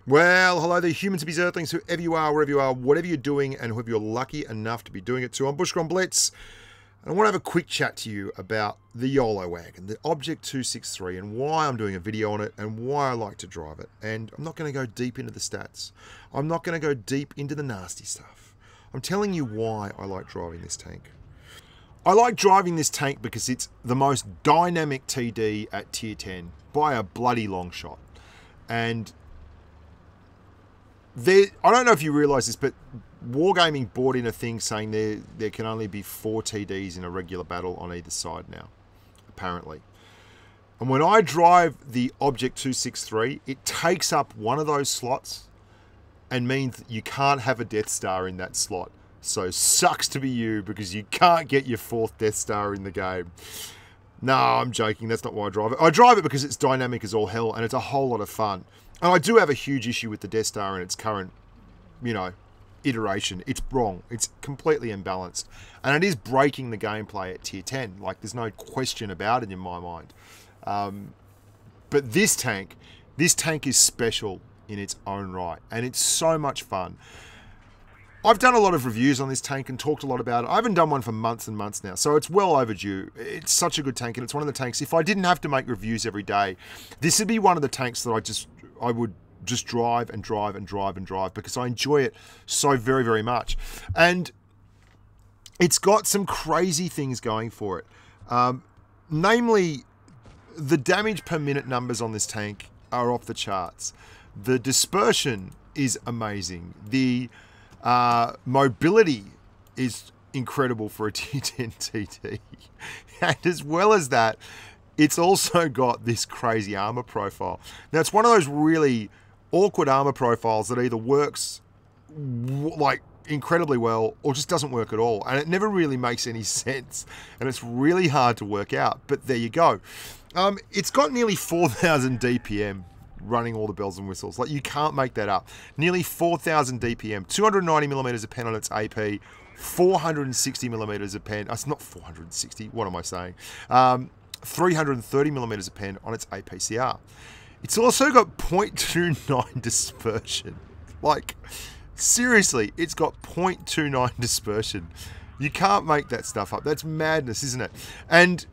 Well, hello there, humans, bees, earthlings, whoever you are, wherever you are, whatever you're doing, and whoever you're lucky enough to be doing it to. I'm Bushcon Blitz, and I want to have a quick chat to you about the YOLO wagon, the Object 263, and why I'm doing a video on it, and why I like to drive it. And I'm not going to go deep into the stats. I'm not going to go deep into the nasty stuff. I'm telling you why I like driving this tank. I like driving this tank because it's the most dynamic TD at Tier 10 by a bloody long shot. And I don't know if you realise this, but Wargaming brought in a thing saying there can only be 4 TDs in a regular battle on either side now, apparently. And when I drive the Object 263, it takes up one of those slots and means that you can't have a Death Star in that slot. So sucks to be you because you can't get your 4th Death Star in the game. No, I'm joking. That's not why I drive it. I drive it because it's dynamic as all hell and it's a whole lot of fun. And I do have a huge issue with the Death Star in its current, iteration. It's wrong. It's completely imbalanced. And it is breaking the gameplay at Tier 10. Like, there's no question about it in my mind. But this tank is special in its own right. And it's so much fun. I've done a lot of reviews on this tank and talked a lot about it. I haven't done one for months and months now, so it's well overdue. It's such a good tank, and it's one of the tanks, if I didn't have to make reviews every day, this would be one of the tanks that I would just drive and drive and drive and drive because I enjoy it so very, very much. And it's got some crazy things going for it. Namely, the damage per minute numbers on this tank are off the charts. The dispersion is amazing. The mobility is incredible for a Tier 10 TT. And as well as that, it's also got this crazy armor profile. Now, it's one of those really awkward armor profiles that either works like incredibly well or just doesn't work at all. And it never really makes any sense. And it's really hard to work out. But there you go. It's got nearly 4,000 DPM running all the bells and whistles. Like, you can't make that up. Nearly 4,000 DPM, 290 millimeters of pen on its AP, 460 millimeters of pen. It's not 460. What am I saying? 330 millimeters of pen on its APCR. It's also got 0.29 dispersion. Like, seriously, it's got 0.29 dispersion. You can't make that stuff up. That's madness, isn't it? And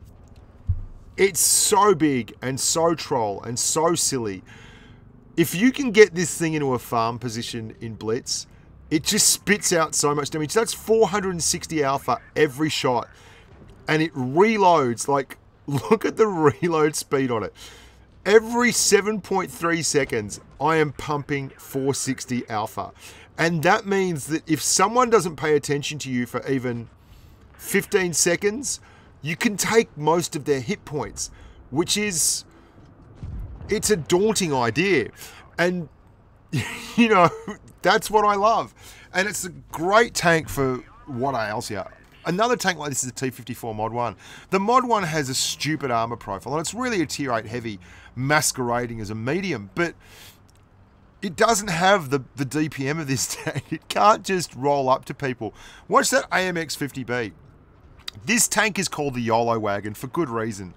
it's so big and so troll and so silly. If you can get this thing into a farm position in Blitz, it just spits out so much damage. That's 460 alpha every shot. And it reloads. Like, look at the reload speed on it. Every 7.3 seconds, I am pumping 460 alpha. And that means that if someone doesn't pay attention to you for even 15 seconds, you can take most of their hit points, which is, it's a daunting idea. And, that's what I love. And it's a great tank for what else here. Another tank like this is a T-54 Mod 1. The Mod 1 has a stupid armor profile, and it's really a Tier 8 heavy masquerading as a medium, but it doesn't have the DPM of this tank. It can't just roll up to people. Watch that AMX 50B. This tank is called the YOLO wagon for good reason.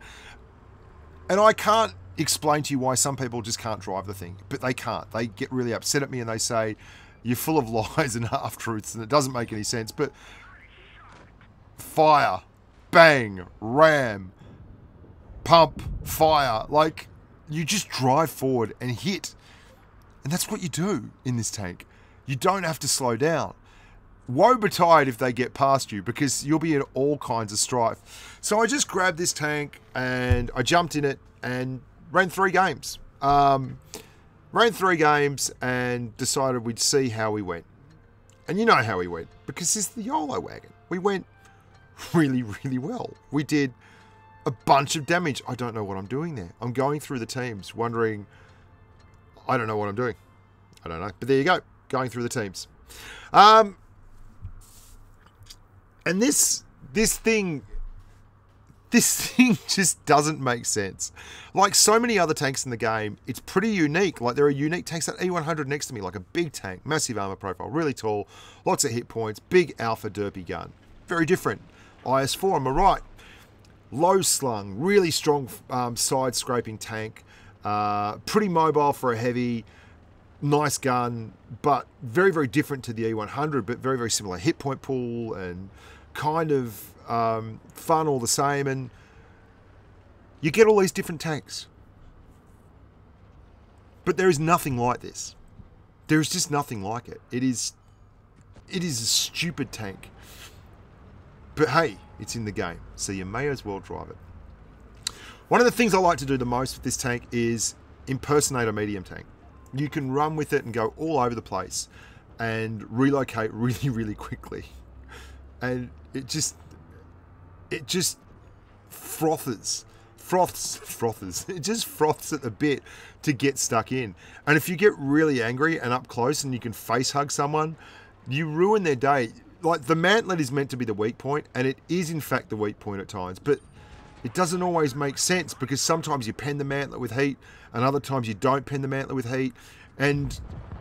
And I can't explain to you why some people just can't drive the thing, but they can't. They get really upset at me and they say, you're full of lies and half-truths and it doesn't make any sense. But fire, bang, ram, pump, fire. Like, you just drive forward and hit. And that's what you do in this tank. You don't have to slow down. Woe betide if they get past you because you'll be in all kinds of strife. So I just grabbed this tank and I jumped in it and ran 3 games. Ran 3 games and decided we'd see how we went. And you know how we went because it's the YOLO wagon. We went really, really well. We did a bunch of damage. I don't know what I'm doing there. I'm going through the teams wondering, I don't know what I'm doing. I don't know. But there you go. Going through the teams. And this thing just doesn't make sense. Like so many other tanks in the game, it's pretty unique. Like there are unique tanks. That E100 next to me, like a big tank, massive armor profile, really tall, lots of hit points, big alpha derpy gun. Very different. IS-4 on my right. Low slung, really strong side scraping tank. Pretty mobile for a heavy. nice gun, but very, very different to the E100, but very, very similar hit point pool and kind of fun all the same. And you get all these different tanks. But there is nothing like this. There is just nothing like it. It is a stupid tank. But hey, it's in the game, so you may as well drive it. One of the things I like to do the most with this tank is impersonate a medium tank. You can run with it and go all over the place and relocate really, really quickly. And it just froths. It just froths it a bit to get stuck in. And if you get really angry and up close and you can face hug someone, you ruin their day. Like, the mantlet is meant to be the weak point, and it is in fact the weak point at times, but it doesn't always make sense because sometimes you pen the mantlet with heat and other times you don't pen the mantlet with heat. And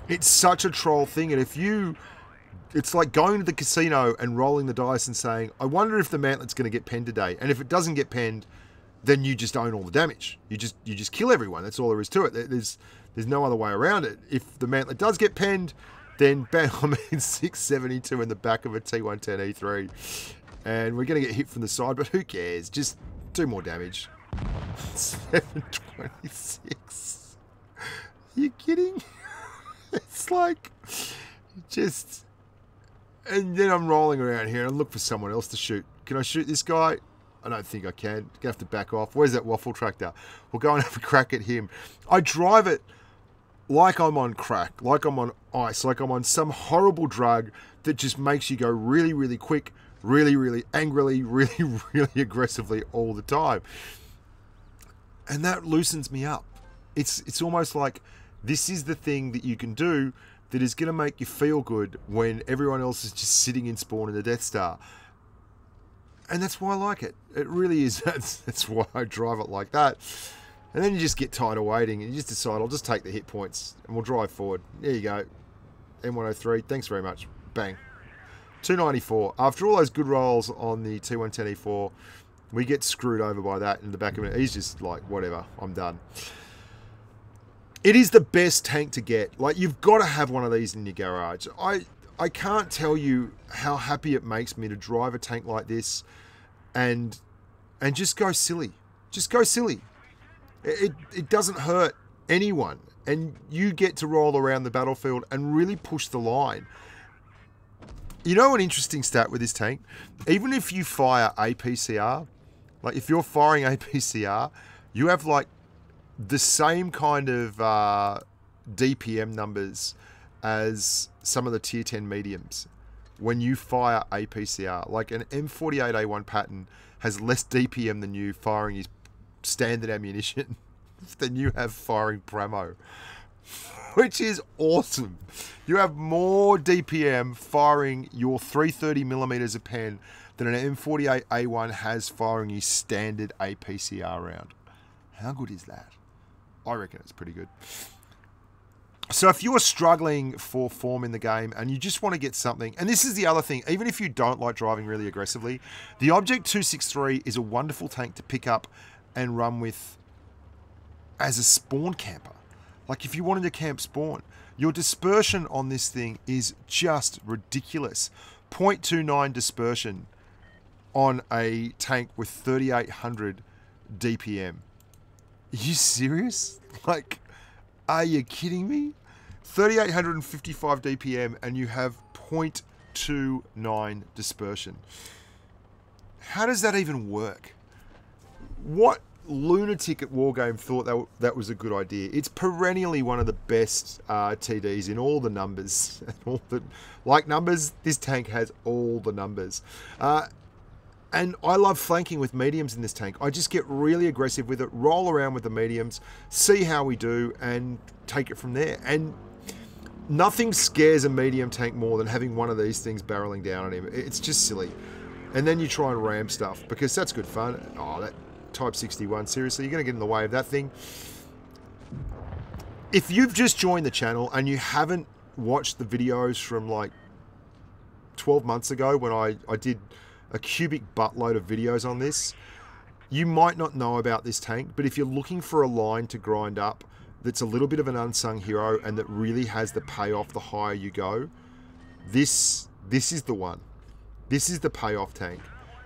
it's such a troll thing. And it's like going to the casino and rolling the dice and saying, I wonder if the mantlet's going to get penned today. And if it doesn't get penned, then you just own all the damage. You just kill everyone. That's all there is to it. There's no other way around it. If the mantlet does get penned, then bam, I'm in 672 in the back of a T110 E3. And we're going to get hit from the side, but who cares? Just do more damage. 726. Are you kidding? It's like, just... And then I'm rolling around here and I look for someone else to shoot. Can I shoot this guy? I don't think I can. Gonna have to back off. Where's that waffle tractor? We'll go and have a crack at him. I drive it like I'm on crack, like I'm on ice, like I'm on some horrible drug that just makes you go really, really quick, really, really angrily, really, really aggressively all the time. And that loosens me up. It's almost like this is the thing that you can do that is going to make you feel good when everyone else is just sitting in spawn in the Death Star. And that's why I like it. It really is. That's why I drive it like that. And then you just get tired of waiting and you just decide, I'll just take the hit points and we'll drive forward. There you go. M103, thanks very much. Bang. 294. After all those good rolls on the T110E4, we get screwed over by that in the back of it. He's just like, whatever, I'm done. It is the best tank to get. Like, you've got to have one of these in your garage. I can't tell you how happy it makes me to drive a tank like this and just go silly. Just go silly. It doesn't hurt anyone. And you get to roll around the battlefield and really push the line. You know an interesting stat with this tank? Even if you fire APCR, like if you're firing APCR, you have like the same kind of DPM numbers as some of the tier 10 mediums when you fire APCR. Like an M48A1 Patton has less DPM than you firing his standard ammunition than you have firing Pramo, which is awesome. You have more DPM firing your 330mm of pen than an M48A1 has firing his standard APCR round. How good is that? I reckon it's pretty good. So if you're struggling for form in the game and you just want to get something, and this is the other thing, even if you don't like driving really aggressively, the Object 263 is a wonderful tank to pick up and run with as a spawn camper. Like if you wanted to camp spawn, your dispersion on this thing is just ridiculous. 0.29 dispersion on a tank with 3,800 DPM. Are you serious? Like, are you kidding me? 3,855 DPM and you have 0.29 dispersion. How does that even work? What lunatic at Wargame thought that was a good idea? It's perennially one of the best TDs in all the numbers. Like numbers, this tank has all the numbers. And I love flanking with mediums in this tank. I just get really aggressive with it, roll around with the mediums, see how we do, and take it from there. And nothing scares a medium tank more than having one of these things barreling down on him. It's just silly. And then you try and ram stuff, because that's good fun. Oh, that Type 61, seriously, you're going to get in the way of that thing. If you've just joined the channel and you haven't watched the videos from like 12 months ago when I did a cubic buttload of videos on this, you might not know about this tank, but if you're looking for a line to grind up that's a little bit of an unsung hero and that really has the payoff the higher you go, this is the one. This is the payoff tank.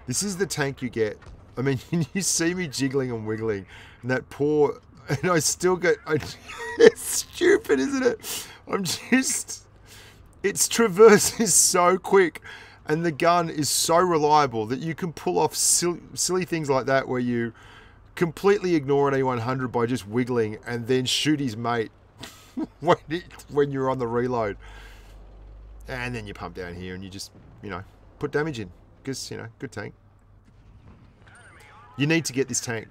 This is the tank you get. I mean, you see me jiggling and wiggling, and that poor, and I still get, it's stupid, isn't it? Its traverse is so quick, and the gun is so reliable that you can pull off silly things like that where you completely ignore an E100 by just wiggling and then shoot his mate when you're on the reload. And then you pump down here and you just, put damage in. Because, good tank. You need to get this tank.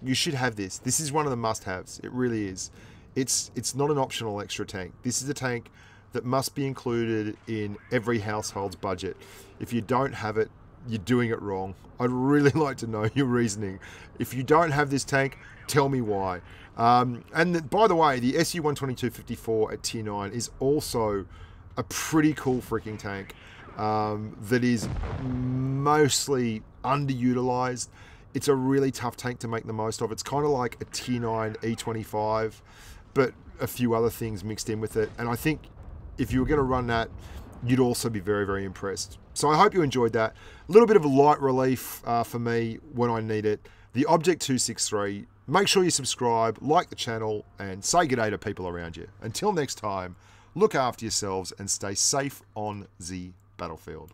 You should have this. This is one of the must-haves. It really is. It's not an optional extra tank. This is a tank that must be included in every household's budget. If you don't have it, you're doing it wrong. I'd really like to know your reasoning. If you don't have this tank, tell me why. By the way, the SU-122-54 at tier 9 is also a pretty cool freaking tank that is mostly underutilized. It's a really tough tank to make the most of. It's kind of like a tier 9 E25, but a few other things mixed in with it. And I think if you were going to run that, you'd also be very, very impressed. So I hope you enjoyed that. A little bit of a light relief for me when I need it. The Object 263. Make sure you subscribe, like the channel, and say good day to people around you. Until next time, look after yourselves and stay safe on the battlefield.